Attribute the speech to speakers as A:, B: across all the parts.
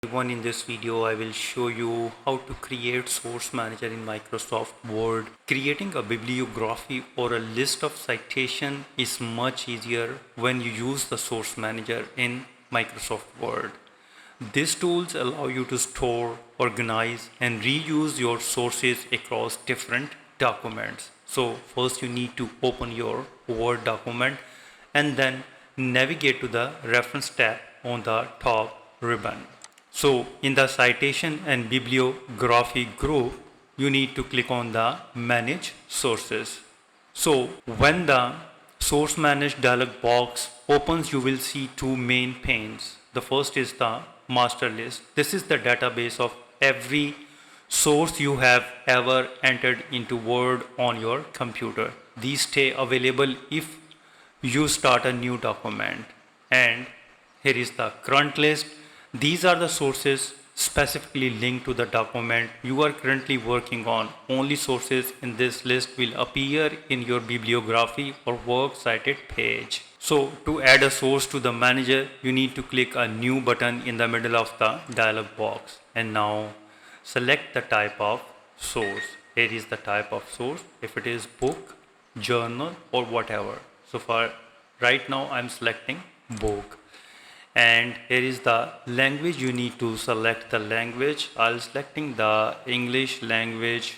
A: In this video I will show you how to create source manager in Microsoft Word. Creating a bibliography or a list of citation is much easier when you use the source manager in Microsoft Word. These tools allow you to store, organize and reuse your sources across different documents. So first you need to open your Word document and then navigate to the reference tab on the top ribbon. So in the citation and bibliography group, you need to click on the manage sources. So when the source manage dialog box opens, you will see two main panes. The first is the master list. This is the database of every source you have ever entered into Word on your computer. These stay available if you start a new document. And here is the current list. These are the sources specifically linked to the document you are currently working on. Only sources in this list will appear in your bibliography or works cited page. So to add a source to the manager, you need to click a new button in the middle of the dialog box. And now select the type of source. Here is the type of source, if it is book, journal or whatever. So for right now I'm selecting book. And here is the language. You need to select the language. I'll selecting the English language,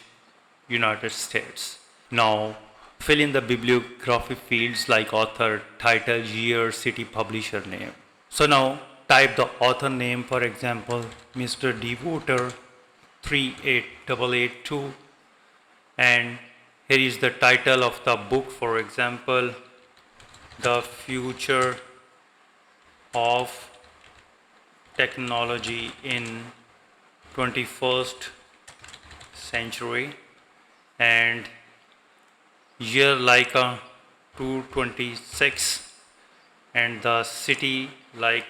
A: United States. Now fill in the bibliography fields like author, title, year, city, publisher name. So now type the author name, for example Mr. Devoter 38882, and here is the title of the book, for example The Future of Technology in 21st Century, and year like 226, and the city like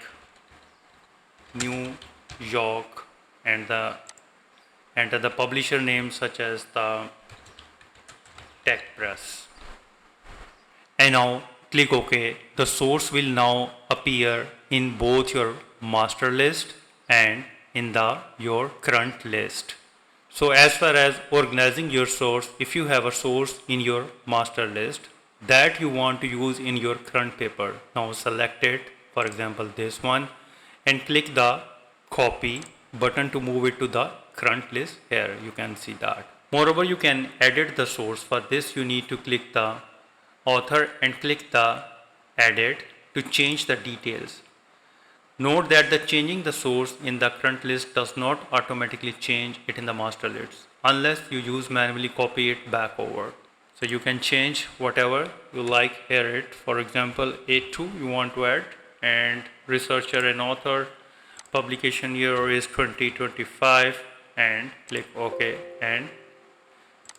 A: New York, and enter the publisher name such as the Tech Press. And now click OK. The source will now appear in both your master list and in your current list. So as far as organizing your source, if you have a source in your master list that you want to use in your current paper, now select it, for example this one, and click the copy button to move it to the current list. Here you can see that. Moreover, you can edit the source. For this you need to click the author and click the edit to change the details. Note that the changing the source in the current list does not automatically change it in the master list unless you use manually copy it back over. So you can change whatever you like here. It, for example A2 you want to add, and researcher and author, publication year is 2025, and click OK and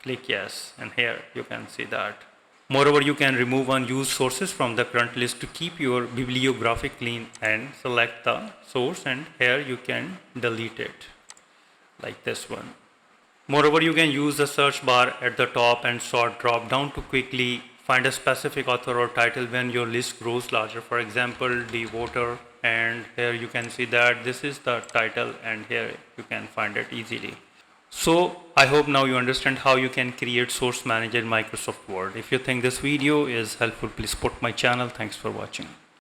A: click yes, and here you can see that. Moreover, you can remove unused sources from the current list to keep your bibliography clean, and select the source, and here you can delete it like this one. Moreover, you can use the search bar at the top and sort drop down to quickly find a specific author or title when your list grows larger. For example, Devoter, and here you can see that this is the title, and here you can find it easily. So I hope now you understand how you can create source manager in Microsoft Word. If you think this video is helpful, please support my channel. Thanks for watching.